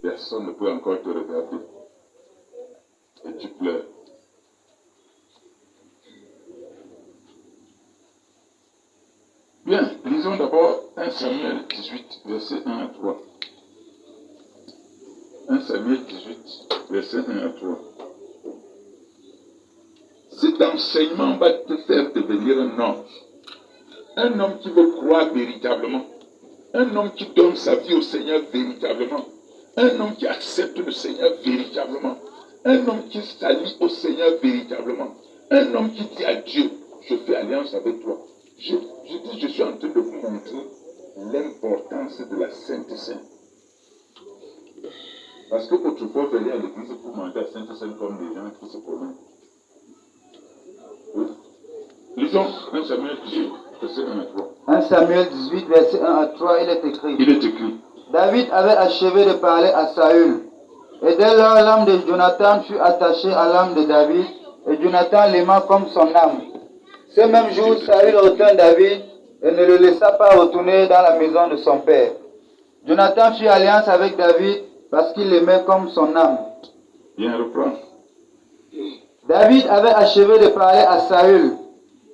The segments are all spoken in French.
personne ne peut encore te regarder. Et tu pleures. Bien, lisons d'abord 1 Samuel 18, versets 1 à 3. 1 Samuel 18, versets 1 à 3. Cet enseignement va te faire devenir un homme qui veut croire véritablement, un homme qui donne sa vie au Seigneur véritablement, un homme qui accepte le Seigneur véritablement, un homme qui s'allie au Seigneur véritablement, un homme qui dit à Dieu, je fais alliance avec toi. Je suis en train de vous montrer l'importance de la Sainte Seine. Parce qu'autrefois, vous allez à l'église pour manger la Sainte Seine comme des gens qui se promènent. Oui. Lisons 1 Samuel 18, verset 1 à 3. 1 Samuel 18, verset 1 à 3, il est écrit. Il est écrit. David avait achevé de parler à Saül. Et dès lors, l'âme de Jonathan fut attachée à l'âme de David, et Jonathan l'aima comme son âme. Ce même jour, Saül retint David et ne le laissa pas retourner dans la maison de son père. Jonathan fit alliance avec David parce qu'il l'aimait comme son âme. Bien, reprends. David avait achevé de parler à Saül.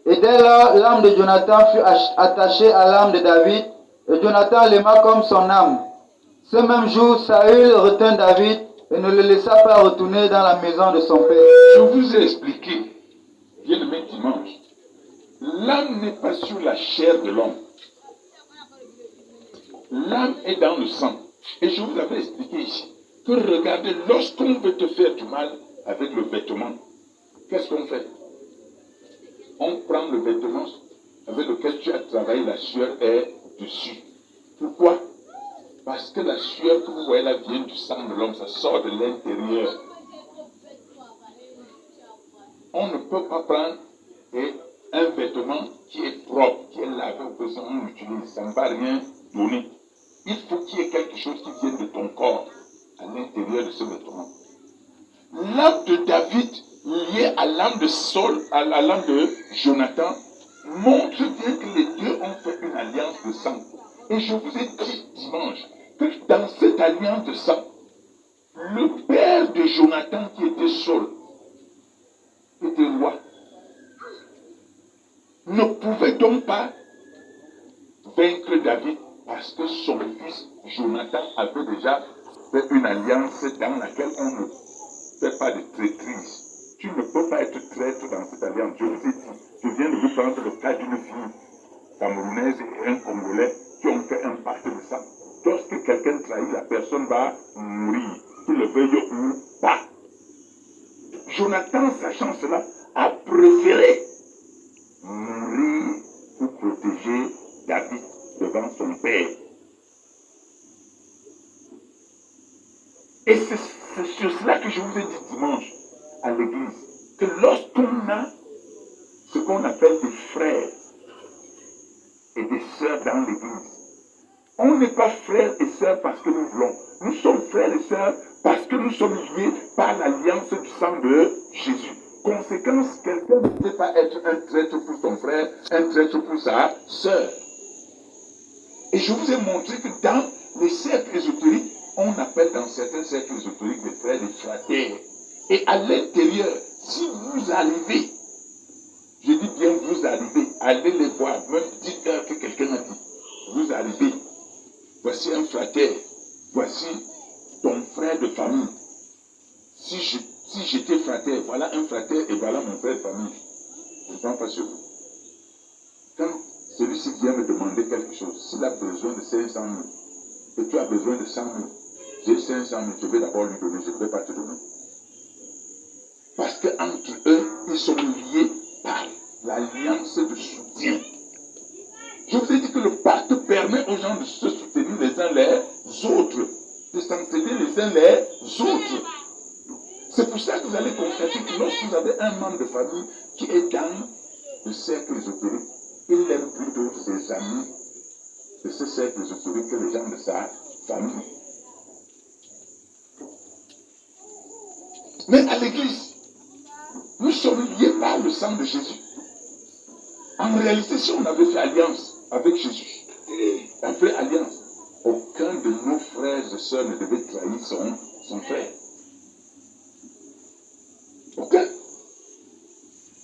Et dès lors, l'âme de Jonathan fut attachée à l'âme de David, et Jonathan l'aima comme son âme. Ce même jour, Saül retint David et ne le laissa pas retourner dans la maison de son père. Je vous ai expliqué, bien-aimé dimanche, l'âme n'est pas sur la chair de l'homme. L'âme est dans le sang. Et je vous avais expliqué ici que regardez, lorsqu'on veut te faire du mal avec le vêtement, qu'est-ce qu'on fait? On prend le vêtement avec lequel tu as travaillé, la sueur est dessus. Pourquoi? Parce que la sueur que vous voyez là vient du sang de l'homme, ça sort de l'intérieur. On ne peut pas prendre un vêtement qui est propre, qui est lavé, on l'utilise, ça ne va rien donner. Il faut qu'il y ait quelque chose qui vienne de ton corps à l'intérieur de ce vêtement. L'âme de David liée à l'âme de Saul, à la l'âme de Jonathan, montre bien que les deux ont fait une alliance de sang. Et je vous ai dit dimanche que dans cette alliance de sang, le père de Jonathan qui était Saul, était roi, ne pouvait donc pas vaincre David parce que son fils Jonathan avait déjà fait une alliance dans laquelle on ne fait pas de traîtrise. Tu ne peux pas être traître dans cette alliance. Je vous ai dit, je viens de vous prendre le cas d'une fille camerounaise et un Congolais qui ont fait un pacte de sang. Lorsque quelqu'un trahit, la personne va mourir, qu'il le veuille ou pas. Jonathan, sachant cela, a préféré mourir pour protéger David devant son père. Et c'est sur cela que je vous ai dit dimanche à l'église, que lorsqu'on a ce qu'on appelle des frères et des sœurs dans l'église, on n'est pas frères et sœurs parce que nous voulons. Nous sommes frères et sœurs parce que nous sommes liés par l'alliance du sang de Jésus. Conséquence, quelqu'un ne peut pas être un traître pour son frère, un traître pour sa sœur. Et je vous ai montré que dans les cercles ésotériques, on appelle dans certains cercles ésotériques des frères des fratères. Et à l'intérieur, si vous arrivez, je dis bien vous arrivez, allez les voir, même dites-leur que quelqu'un a dit, vous arrivez, voici un frater, voici ton frère de famille. Si j'étais frater, voilà un frater et voilà mon frère de famille. Je ne prends pas sur vous. Quand celui-ci vient me demander quelque chose, s'il a besoin de 500 000, et tu as besoin de 100 000, j'ai 500 000, je vais d'abord lui donner, je ne vais pas te donner. Parce qu'entre eux, ils sont liés par l'alliance de soutien. Je vous ai dit que le pacte permet aux gens de se soutenir les uns les autres, de s'entraider les uns les autres. C'est pour ça que vous allez constater que lorsque vous avez un membre de famille qui est dans le cercle ésotérique, il aime plutôt ses amis de ce cercle ésotérique que les gens de sa famille. Mais à l'église, nous sommes liés par le sang de Jésus. En réalité, si on avait fait alliance avec Jésus, on fait alliance, aucun de nos frères et soeur ne devait trahir son frère. Ok?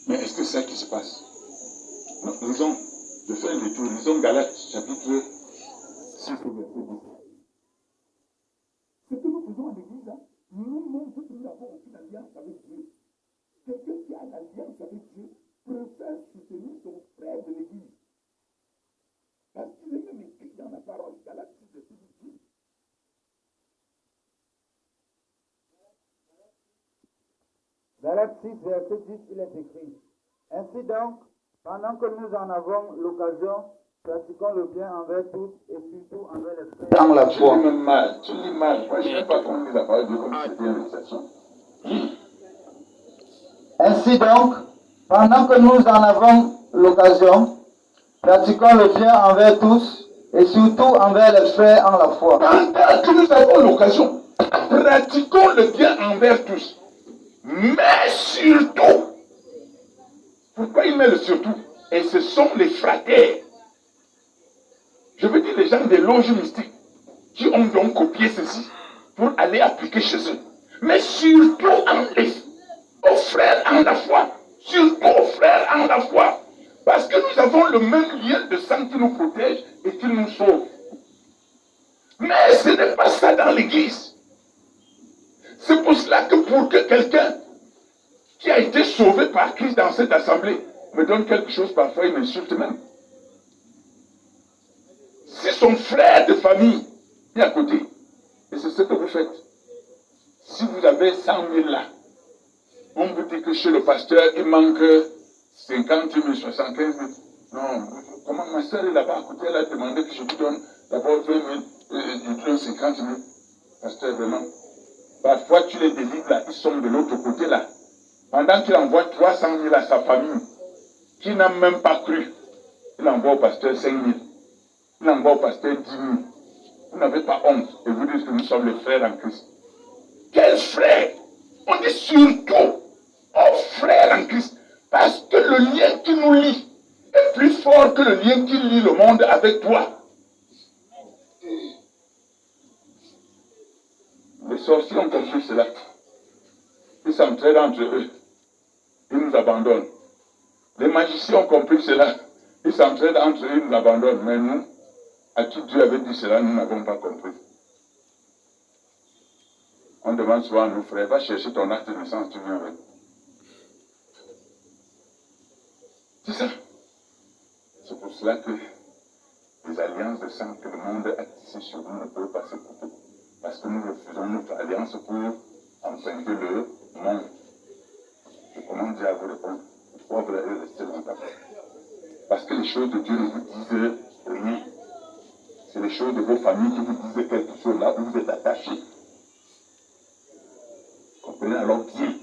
Mais est-ce que c'est ça qui se passe? Non, lisons, je fais un détour, lisons Galates, chapitre 6, verset 10. Ce que nous faisons en église, nous montre que nous avons aucune alliance avec Dieu. Quelqu'un qui a l'alliance avec Dieu préfère soutenir son frère de l'église. Parce qu'il est même écrit dans la parole, Galates 6, verset 10. Galates 6, verset 10, il est écrit. Ainsi donc, pendant que nous en avons l'occasion, pratiquons le bien envers tous et surtout envers les frères. Dans la foi. Tu lis mal. Moi, je ne sais pas qu'on lit la parole de Dieu comme si c'était une législation. Ainsi donc, pendant que nous en avons l'occasion, pratiquons le bien envers tous et surtout envers les frères en la foi. Pendant que nous avons l'occasion, pratiquons le bien envers tous. Mais surtout, pourquoi il met le surtout? Et ce sont les fraternes. Je veux dire les gens des loges mystiques qui ont donc copié ceci pour aller appliquer chez eux. Mais surtout aux frères en la foi. Surtout aux frères en la foi. Parce que nous avons le même lien de sang qui nous protège et qui nous sauve. Mais ce n'est pas ça dans l'église. C'est pour cela que pour que quelqu'un qui a été sauvé par Christ dans cette assemblée me donne quelque chose, parfois il m'insulte même. Si son frère de famille est à côté, et c'est ce que vous faites, si vous avez 100 000 là, on vous dit que chez le pasteur, il manque 50 000, 75 000. Non, comment ma soeur est là-bas à côté, elle a demandé que je lui donne d'abord 20 000, je lui donne 50 000. Pasteur, vraiment. Parfois, tu les délivres là, ils sont de l'autre côté là. Pendant qu'il envoie 300 000 à sa famille, qui n'a même pas cru, il envoie au pasteur 5 000. Il envoie au pasteur 10 000. Vous n'avez pas honte et vous dites que nous sommes les frères en Christ. Quels frères? On dit surtout aux frères en Christ. Parce que le lien qui nous lie est plus fort que le lien qui lie le monde avec toi. Les sorciers ont compris cela. Ils s'entraident entre eux. Ils nous abandonnent. Les magiciens ont compris cela. Ils s'entraident entre eux, ils nous abandonnent. Mais nous, à qui Dieu avait dit cela, nous n'avons pas compris. On demande souvent à nos frères, va chercher ton acte de naissance, tu viens avec. C'est ça. C'est pour cela que les alliances de sang que le monde a tissées sur nous ne peuvent pas s'écouter. Parce que nous refusons notre alliance pour emprunter le monde. Je commence déjà à vous répondre. Pourquoi vous allez rester longtemps? Parce que les choses de Dieu ne vous disent rien. C'est les choses de vos familles qui vous disent quelque chose là où vous êtes attachés. Comprenez alors bien.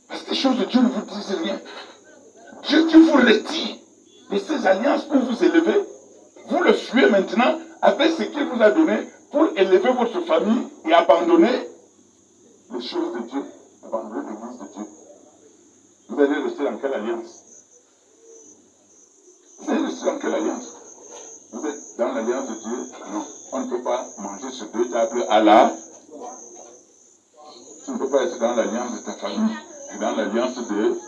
Parce que les choses de Dieu ne vous disent rien. Dieu qui vous retire de ces alliances pour vous élever, vous le fuyez maintenant avec ce qu'il vous a donné pour élever votre famille et abandonner les choses de Dieu, abandonner l'église de Dieu. Vous allez rester dans quelle alliance? Vous allez rester dans quelle alliance? Vous êtes dans l'alliance de Dieu? Non. On ne peut pas manger sur deux tables à la. Tu ne peux pas être dans l'alliance de ta famille et dans l'alliance de Dieu.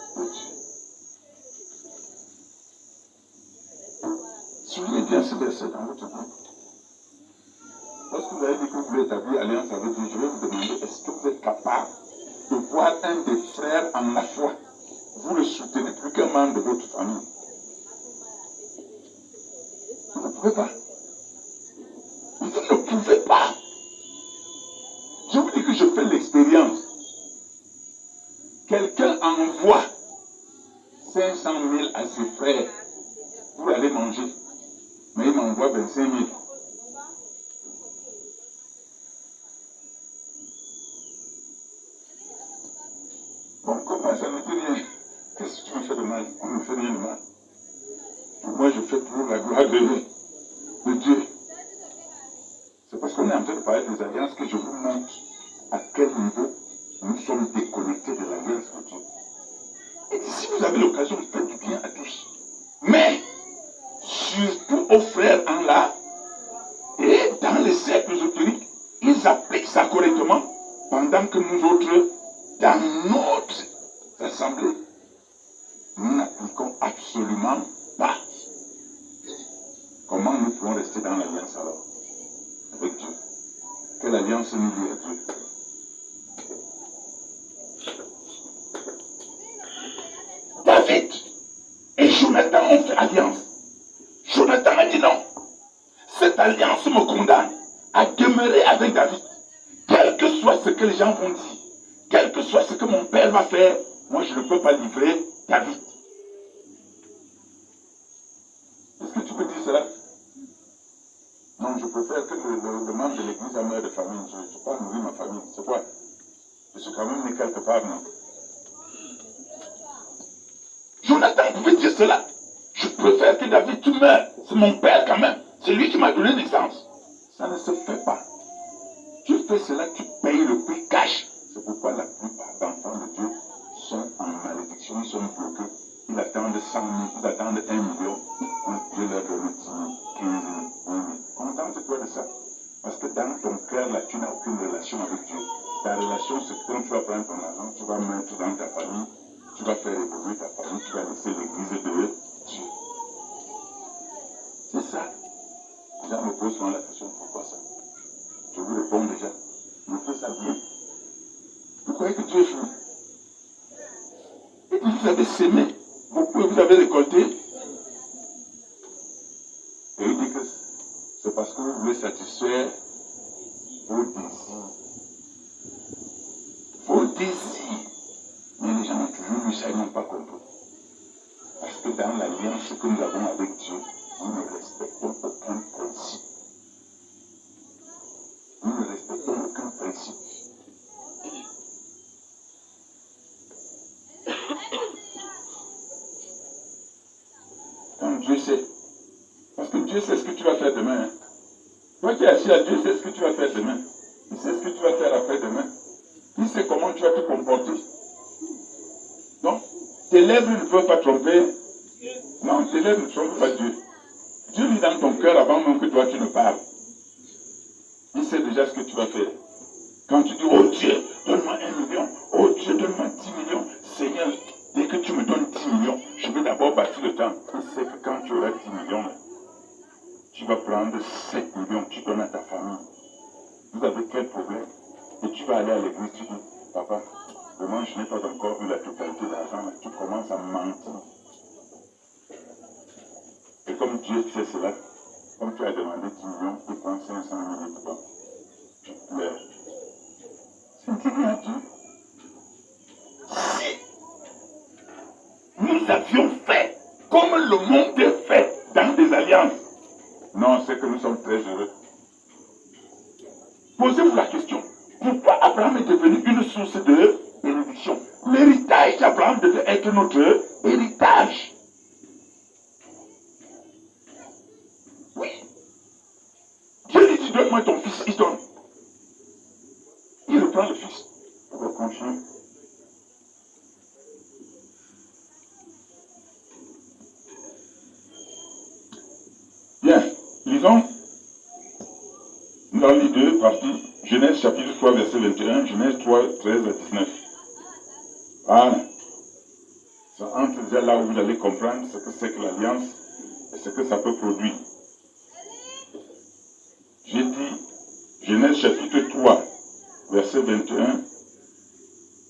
Suivez bien ce verset dans votre vie. Lorsque vous avez dit que vous voulez établir alliance avec Dieu, je vais vous demander, est-ce que vous êtes capable de voir un des frères en la foi? Vous le soutenez plus qu'un membre de votre famille. Vous ne pouvez pas. Vous ne pouvez pas. Je vous dis que je fais l'expérience. Quelqu'un envoie 500 000 à ses frères pour aller manger. Mais il m'envoie 25 000. Bon, comment ça ne dit rien? Qu'est-ce que tu me fais de mal? On ne me fait rien de mal. Moi, je fais pour la gloire de Dieu. C'est parce qu'on est en train de parler des alliances que je vous montre à quel niveau nous sommes déconnectés de l'alliance de Dieu. Et si vous avez l'occasion, faites du bien à tous. Mais, surtout aux frères en là, et dans les cercles ésotériques, ils appliquent ça correctement, pendant que nous autres, dans notre assemblée, nous n'appliquons absolument pas. Comment nous pouvons rester dans l'alliance alors avec Dieu? Quelle alliance nous lie à Dieu? David et Jonathan ont fait alliance. Jonathan a dit non. Cette alliance me condamne à demeurer avec David. Quel que soit ce que les gens vont dire, quel que soit ce que mon père va faire, moi je ne peux pas livrer David. Est-ce que tu peux dire cela? Non, je préfère que le membre de l'église a mère de famille. Je ne peux pas nourrir ma famille. C'est quoi? Je suis quand même né quelque part, non? Jonathan pouvait dire cela. Je préfère que David tu meurs. C'est mon père quand même. C'est lui qui m'a donné naissance. Ça ne se fait pas. Tu fais cela, tu payes le prix cash. C'est pourquoi la plupart d'enfants de Dieu sont en malédiction, ils sont bloqués. Ils attendent 100 000, ils attendent 1 million. Dieu leur donne 10 000, 15 000, 20 000. Contente-toi de ça. Parce que dans ton cœur, là, tu n'as aucune relation avec Dieu. Ta relation, c'est que quand tu vas prendre ton argent, tu vas mettre dans ta famille, tu vas faire évoluer ta famille, tu vas laisser l'église de Dieu. C'est ça. Les gens me posent souvent la question, pourquoi ça? Je vous réponds déjà. Je fais ça bien. Vous croyez que Dieu est fou? Et puis vous avez sémé, vous avez récolté. Et il dit que c'est parce que vous voulez satisfaire vos désirs. Vos désirs. Mais les gens ont toujours lu ça, ils n'ont pas compris. Parce que dans l'alliance que nous avons avec Dieu, nous ne respectons aucun principe. Nous ne respectons aucun principe. Quand Dieu sait, parce que Dieu sait ce que tu vas faire demain. Hein. Toi qui es assis à Dieu, sait ce que tu vas faire demain. Il sait ce que tu vas faire après-demain. Il sait comment tu vas te comporter. Donc, tes lèvres ne peuvent pas tromper. Non, tes lèvres ne trompent pas Dieu. Dieu lit dans ton cœur avant même que toi tu ne parles. Il sait déjà ce que tu vas faire. Quand tu dis, oh Dieu, donne-moi 1 million. Oh Dieu, donne-moi 10 millions. Seigneur, dès que tu me donnes 10 millions, je vais d'abord bâtir le temps. Il sait que quand tu auras 10 millions, tu vas prendre 7 millions, tu donnes à ta famille. Vous avez quel problème? Et tu vas aller à l'église, tu dis, papa, vraiment je n'ai pas encore vu la totalité d'argent. Tu commences à mentir. Et comme Dieu sait cela, comme tu as demandé 10 millions, tu prends 500 000 dedans. Tu pleures. C'est indigne à Dieu. Si nous avions fait comme le monde fait dans des alliances, non, c'est que nous sommes très heureux. Posez-vous la question. Pourquoi Abraham est devenu une source de bénédiction? L'héritage d'Abraham devait être notre héritage. Oui. Dieu lui dit, donne-moi ton fils, il donne. Il reprend le fils pour le continuer. Bien, lisons dans les deux parties, Genèse chapitre 3, verset 21, Genèse 3, 13 à 19. Voilà. Ça entre déjà là où vous allez comprendre ce que c'est que l'alliance et ce que ça peut produire. J'ai dit, Genèse chapitre 3, verset 21,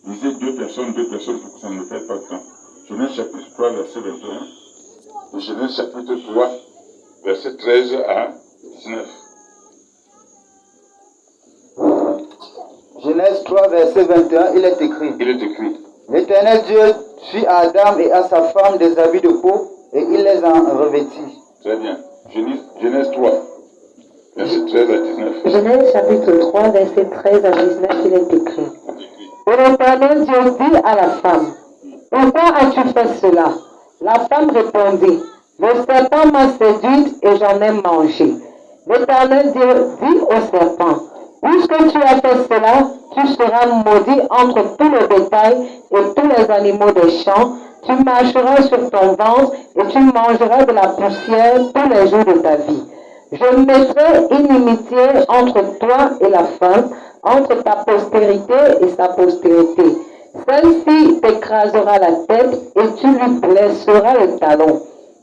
lisez deux personnes pour que ça ne perde pas de temps. Genèse chapitre 3, verset 21, et Genèse chapitre 3, verset 13 à 19. Genèse 3, verset 21, il est écrit. Il est écrit. L'Éternel Dieu fit à Adam et à sa femme des habits de peau et il les en revêtit. Très bien. Genèse 3, verset 13 à 19. Genèse chapitre 3, verset 13 à 19, il est écrit. Et l'Éternel Dieu dit à la femme, pourquoi as-tu fait cela? La femme répondit, le serpent m'a séduite et j'en ai mangé. L'Éternel Dieu dit au serpent, puisque tu as fait cela, tu seras maudit entre tout le bétail et tous les animaux des champs. Tu marcheras sur ton ventre et tu mangeras de la poussière tous les jours de ta vie. Je mettrai une inimitié entre toi et la femme, entre ta postérité et sa postérité. Celle-ci t'écrasera la tête et tu lui blesseras le talon.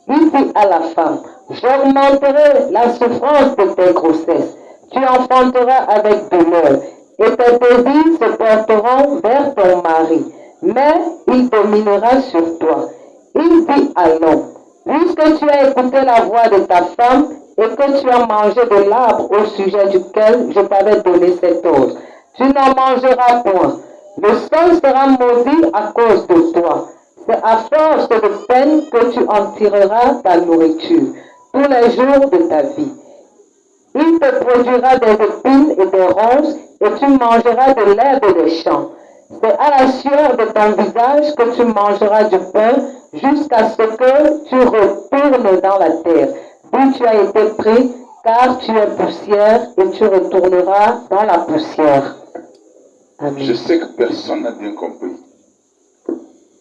Il dit à la femme, j'augmenterai la souffrance de tes grossesses. Tu enfanteras avec douleur et tes désirs se porteront vers ton mari, mais il dominera sur toi. Il dit à l'homme, puisque tu as écouté la voix de ta femme et que tu as mangé de l'arbre au sujet duquel je t'avais donné cet ordre, tu n'en mangeras point. Le sol sera maudit à cause de toi. C'est à force de peine que tu en tireras ta nourriture tous les jours de ta vie. Il te produira des épines et des ronces, et tu mangeras de l'herbe des champs. C'est à la sueur de ton visage que tu mangeras du pain, jusqu'à ce que tu retournes dans la terre, d'où tu as été pris, car tu es poussière, et tu retourneras dans la poussière. Amen. Je sais que personne n'a bien compris.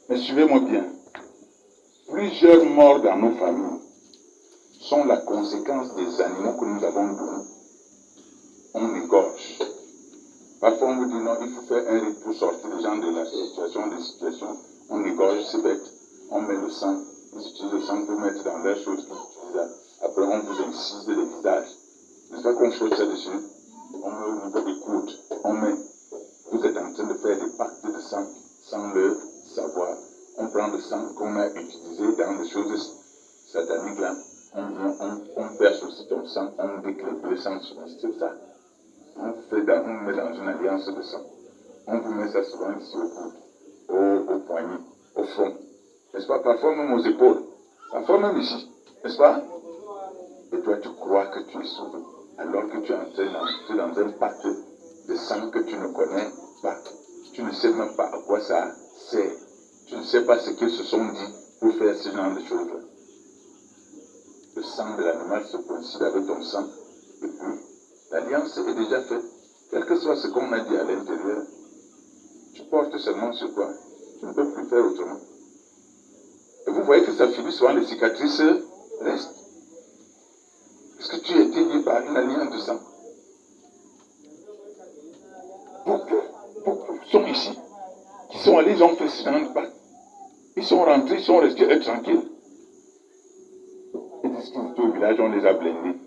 Mais suivez-moi bien. Plusieurs morts dans nos familles sont la conséquence des animaux que nous avons donnés. On égorge. Parfois on vous dit non, il faut faire un rite pour sortir les gens de la situation, des situations. On égorge ces bêtes, on met le sang, ils utilisent le sang pour mettre dans leurs choses qu'ils utilisent. Après on vous incise les visages. N'est-ce pas qu'on fait ça dessus? On met au niveau des coudes, on met. Vous êtes en train de faire des pactes de sang sans le savoir. On prend le sang qu'on a utilisé dans les choses sataniques là. On verse aussi ton sang, on déclare le sang sur ça. On met dans une alliance de sang. On vous met ça souvent ici au coude, au poignet, au front. N'est-ce pas? Parfois même aux épaules. Parfois même ici. N'est-ce pas? Et toi tu crois que tu es sauvé. Alors que tu es entré dans un pacte de sang que tu ne connais pas. Tu ne sais même pas à quoi ça sert. Tu ne sais pas ce qu'ils se sont dit pour faire ce genre de choses-là. Le sang de l'animal se coïncide avec ton sang. Et puis, l'alliance est déjà faite. Quel que soit ce qu'on a dit à l'intérieur, tu portes seulement sur toi. Tu ne peux plus faire autrement. Et vous voyez que ça finit souvent, les cicatrices restent. Parce que tu as été lié par une alliance de sang. Beaucoup sont ici, qui sont allés, ils ont fait ce genre de pacte. Ils sont rentrés, ils sont restés tranquilles. Ils disent que au village, on les a blindés.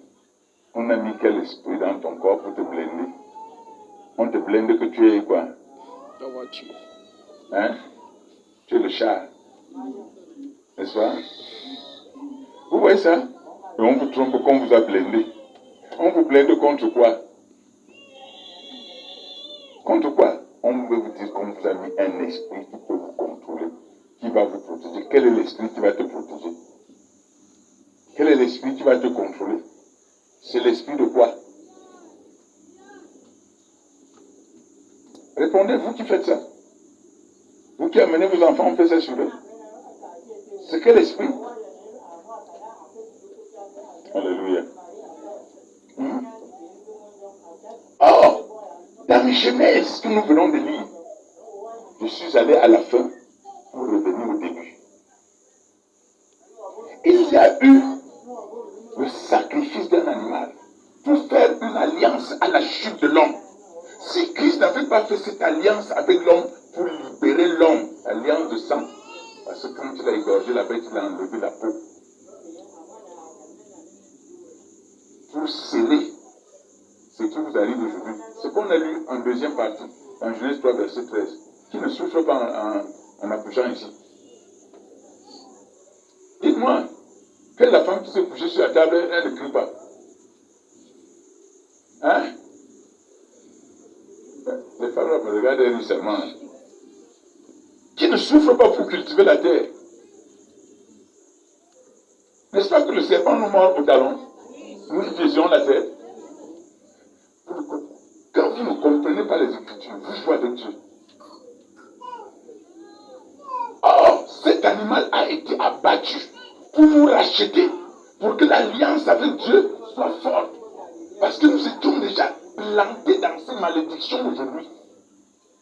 On a mis quel esprit dans ton corps pour te blinder? On te blinde que tu es quoi? La voiture. Hein? Tu es le char. N'est-ce pas? Vous voyez ça? Et on vous trompe qu'on vous a blindé. On vous blinde contre quoi? Contre quoi? On veut vous dire qu'on vous a mis un esprit qui peut vous contrôler, qui va vous protéger. Quel est l'esprit qui va te protéger? Quel est l'esprit qui va te contrôler? C'est l'esprit de quoi? Répondez, vous qui faites ça. Vous qui amenez vos enfants, on fait ça sur eux. C'est quel esprit? Alléluia. Or, dans mes Genèse que nous venons de lire, je suis allé à la fin pour revenir au début. Il y a eu le sacrifice d'un animal pour faire une alliance à la chute de l'homme. Si Christ n'avait pas fait cette alliance avec l'homme pour libérer l'homme, alliance de sang, parce que quand il a égorgé la bête, il a enlevé la peau. Pour sceller ce qui vous arrive aujourd'hui. Ce qu'on a lu en deuxième partie, en Genèse 3, verset 13, qui ne souffre pas en accouchant ici. Dites-moi, que la femme qui s'est couchée sur la table, elle ne crie pas. Hein? Les femmes là me regardent récemment. Qui ne souffre pas pour cultiver la terre. N'est-ce pas que le serpent nous mord au talon? Nous utilisions la terre. Quand vous ne comprenez pas les Écritures, vous jouez avec Dieu. Or, cet animal a été abattu pour vous racheter, pour que l'alliance avec Dieu soit forte. Parce que nous étions déjà plantés dans ces malédictions aujourd'hui.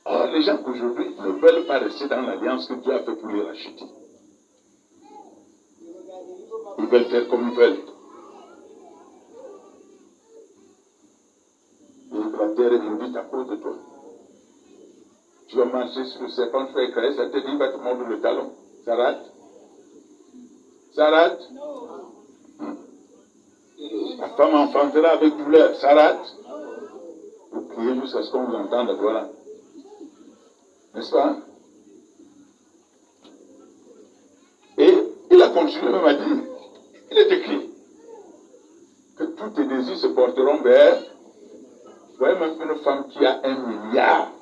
Or, les gens qu'aujourd'hui ne veulent pas rester dans l'alliance que Dieu a fait pour les racheter. Ils veulent faire comme ils veulent. maudite à cause de toi. Tu vas marcher sur le serpent, tu vas écraser, ça te dit, il va te mordre le talon. Ça rate? Ça rate? La femme enfantera avec douleur, ça rate? Vous criez jusqu'à ce qu'on vous entende, voilà. N'est-ce pas? Et il a continué même à dire, il est écrit que tous tes désirs se porteront vers, vous voyez même une femme qui a 1 milliard,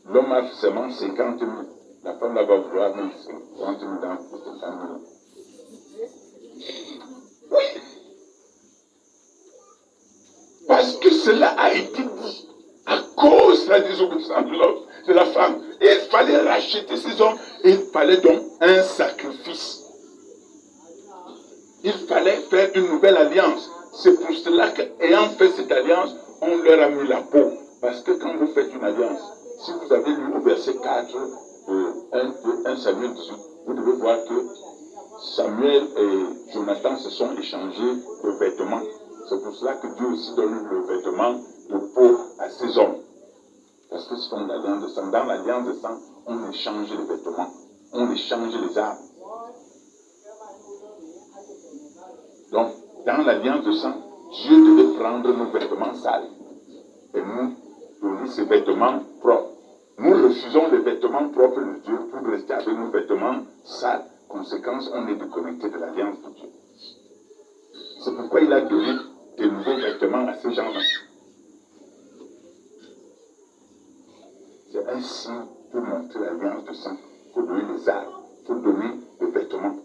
l'homme a seulement 50 000, la femme là va vouloir même 50 000 dans cette famille. Oui, parce que cela a été dit à cause de la désobéissance de l'homme, de la femme. Il fallait racheter ces hommes, et il fallait donc un sacrifice. Il fallait faire une nouvelle alliance. C'est pour cela qu'ayant fait cette alliance, on leur a mis la peau. Parce que quand vous faites une alliance, si vous avez lu au verset 4 de 1 Samuel 18, vous devez voir que Samuel et Jonathan se sont échangés de vêtements. C'est pour cela que Dieu aussi donne le vêtement de peau à ces hommes. Parce que ce sont l'alliance de sang. Dans l'alliance de sang, on échange les vêtements, on échange les armes. Donc, dans l'alliance de sang, Dieu devait prendre nos vêtements sales et nous donner ces vêtements propres. Nous refusons les vêtements propres de Dieu pour rester avec nos vêtements sales. Conséquence, on est déconnecté de l'alliance de Dieu. C'est pourquoi il a donné de nouveaux vêtements à ces gens-là. C'est un signe pour montrer l'alliance de sang. Il faut donner les armes, il faut donner les vêtements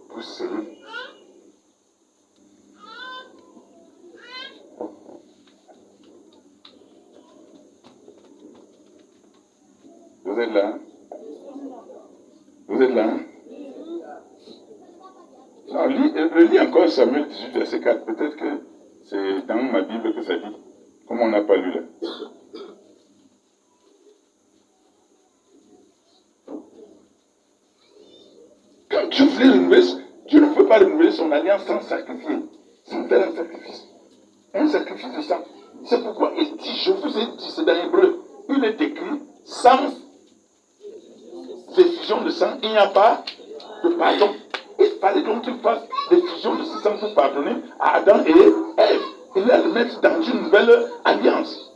pour sceller. Vous êtes là? Vous êtes là? Non, lis encore Samuel 18, verset 4. Peut-être que c'est dans ma Bible que ça dit. Comme on n'a pas lu là. Quand Dieu voulait renouveler, Dieu ne peut pas renouveler son alliance sans sacrifier, sans faire un sacrifice. Un sacrifice de sang. C'est pourquoi il dit, je vous ai dit, c'est dans Hébreu, il est écrit, sans effusion de sang, il n'y a pas de pardon. Il fallait donc qu'il fasse l'effusion de ce sang pour pardonner à Adam et Ève. Il va le mettre dans une nouvelle alliance.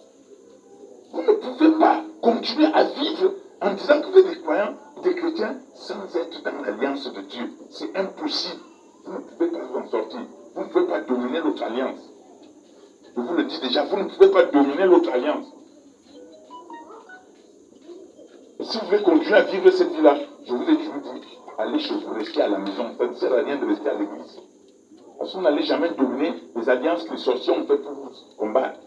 Vous ne pouvez pas continuer à vivre en disant que vous êtes des croyants, des chrétiens, sans être dans l'alliance de Dieu. C'est impossible. Vous ne pouvez pas vous en sortir. Vous ne pouvez pas dominer l'autre alliance. Je vous le dis déjà, vous ne pouvez pas dominer l'autre alliance. Et si vous voulez continuer à vivre cette vie-là, je vous ai toujours dit, allez chez vous, restez à la maison. Ça ne sert à rien de rester à l'église. Parce que vous n'allez jamais dominer les alliances que les sorciers ont fait pour vous combattre.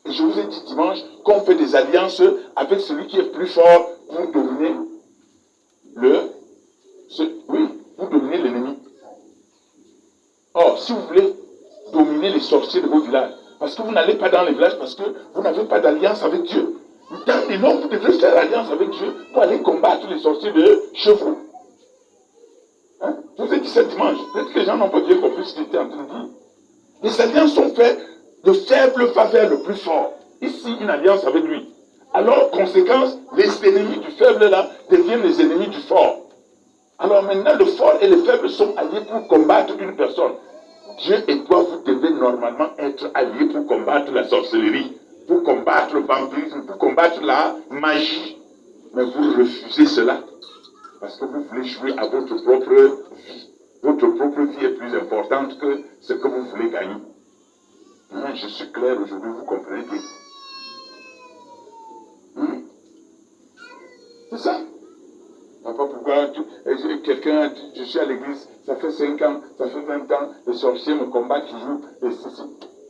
Et je vous ai dit dimanche qu'on fait des alliances avec celui qui est plus fort pour dominer pour dominer l'ennemi. Or, si vous voulez dominer les sorciers de vos villages, parce que vous n'allez pas dans les villages, parce que vous n'avez pas d'alliance avec Dieu. Dans les noms, vous devez faire alliance avec Dieu pour aller combattre les sorciers de chez vous. Hein? Je vous ai dit ça dimanche. Peut-être que les gens n'ont pas bien compris ce que j'étais en train de dire. Les alliances sont faites de faible va vers le plus fort. Ici, une alliance avec lui. Alors, conséquence, les ennemis du faible là deviennent les ennemis du fort. Alors maintenant, le fort et le faible sont alliés pour combattre une personne. Dieu et toi, vous devez normalement être alliés pour combattre la sorcellerie, pour combattre le vampirisme, pour combattre la magie. Mais vous refusez cela parce que vous voulez jouer à votre propre vie. Votre propre vie est plus importante que ce que vous voulez gagner. Je suis clair aujourd'hui, vous comprenez bien. C'est ça. Papa, pourquoi quelqu'un a dit, je suis à l'église, ça fait 5 ans, ça fait 20 ans, les sorciers me combattent toujours,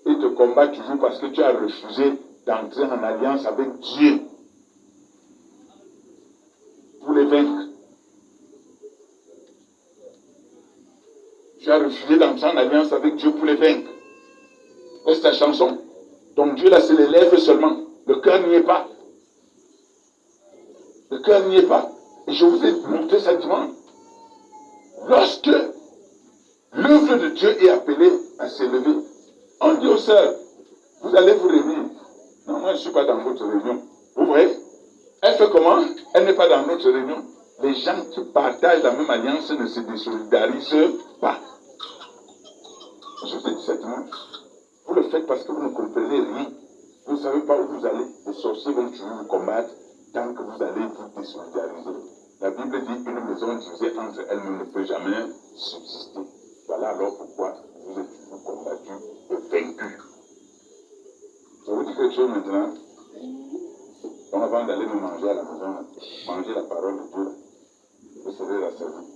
et te combattent toujours parce que tu as refusé d'entrer en alliance avec Dieu pour les vaincre. Tu as refusé d'entrer en alliance avec Dieu pour les vaincre. Est-ce ta chanson? Donc Dieu là, c'est les lèvres seulement. Le cœur n'y est pas. Le cœur n'y est pas. Et je vous ai montré ça dimanche. Lorsque l'œuvre de Dieu est appelée à s'élever, on dit aux sœurs, vous allez vous réunir. Non, moi je ne suis pas dans votre réunion. Vous voyez? Elle fait comment? Elle n'est pas dans notre réunion. Les gens qui partagent la même alliance ne se désolidarisent pas. Je vous ai dit cette dimanche. Vous le faites parce que vous ne comprenez rien. Vous ne savez pas où vous allez. Les sorciers vont toujours vous combattre tant que vous allez vous désolidariser. La Bible dit qu'une maison divisée entre elle-même ne peut jamais subsister. Voilà alors pourquoi vous êtes toujours combattus et vaincus. Je vous dis quelque chose maintenant. Donc avant d'aller me manger à la maison, manger la parole de Dieu, vous serez rassasis.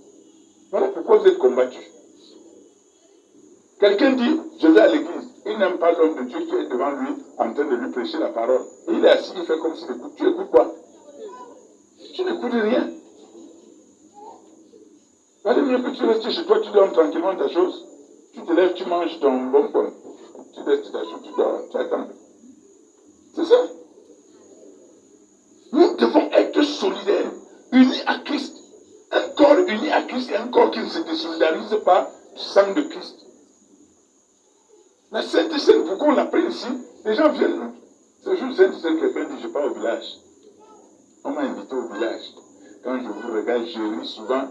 Voilà pourquoi vous êtes combattus. Quelqu'un dit, je vais à l'église. Il n'aime pas l'homme de Dieu qui est devant lui en train de lui prêcher la parole. Et il est assis, il fait comme s'il écoute. Tu écoutes quoi? Tu n'écoutes rien. Valait mieux que tu restes chez toi, tu dors tranquillement ta chose. Tu te lèves, tu manges ton bonbon. Tu restes ta chose, tu dors, tu attends. C'est ça. Nous devons être solidaires, unis à Christ. Un corps uni à Christ et un corps qui ne se désolidarise pas du sang de Christ. La Sainte Seine, pourquoi on l'appelle ici? Les gens viennent. Ce jour, Sainte Seine, quelqu'un dit, je pars au village. On m'a invité au village. Quand je vous regarde, je ris souvent.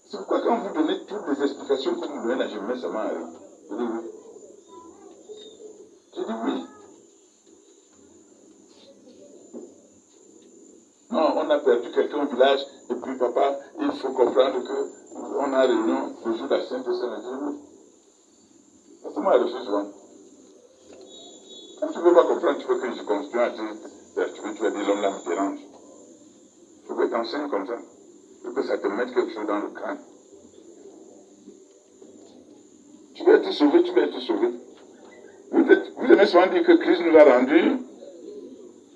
C'est pourquoi quand vous donnez toutes les explications que vous donnez là, je me mets seulement à rire. Je dis oui. Je dis oui. Non, on a perdu quelqu'un au village, et puis papa, il faut comprendre qu'on a réunion le jour de la Sainte Seine. Je dis oui. C'est moi, je refuse souvent. Quand tu ne veux pas comprendre, tu veux que je continue à dire, tu vas dire l'homme là me dérange. Je veux t'enseigner comme ça. Je veux que ça te mette quelque chose dans le crâne. Tu veux être sauvé, tu veux être sauvé. Vous aimez souvent dire que Christ nous a rendus.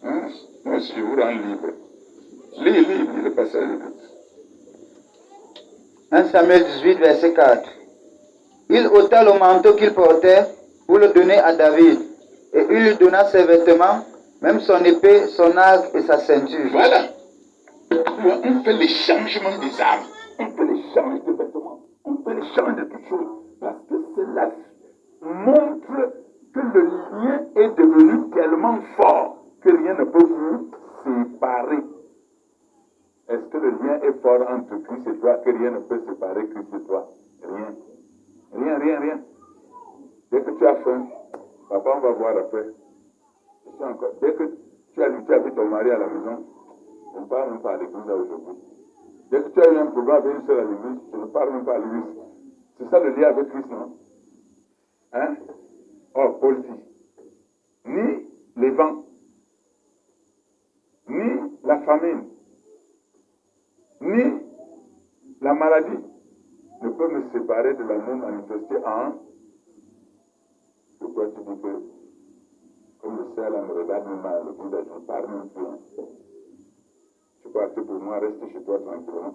Hein? Moi aussi, je vous rends libre. Lis le passage. 1 Samuel 18, verset 4. Il ôta le manteau qu'il portait pour le donner à David. Et il lui donna ses vêtements, même son épée, son arc et sa ceinture. Voilà. On fait l'échangement des armes. On fait l'échange de vêtements. On fait l'échange de toutes choses. Parce que cela montre que le lien est devenu tellement fort que rien ne peut vous séparer. Est-ce que le lien est fort entre Christ et toi que rien ne peut séparer Christ et toi? Rien. Rien. Dès que tu as faim, papa, on va voir après. Dès que tu as lutté avec ton mari à la maison, on ne parle même pas à l'église aujourd'hui. Dès que tu as eu un problème avec une soeur à l'église, tu ne parles même pas à l'église. C'est ça le lien avec Christ, non? Hein? Oh, Paul dit, ni les vents, ni la famine, ni la maladie ne peuvent me séparer de l'amour manifesté en. Pourquoi tu dis que, comme le ciel me regarde même à l'église, je ne parle même plus. Tu peux acter pour moi, reste chez toi tranquillement.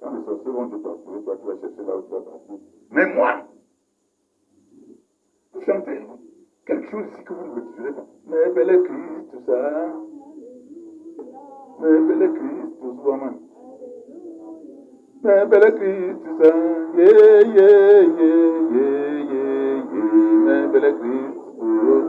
Quand les sorciers vont te torturer, toi tu vas chercher là où tu vas partir. Mais moi, vous chantez quelque chose ici que vous ne maîtrisez pas. Mais bel Christ, tout ça. Mais bel Christ, tout ça. Mais bel Christ, tout ça. Mais bel Christ.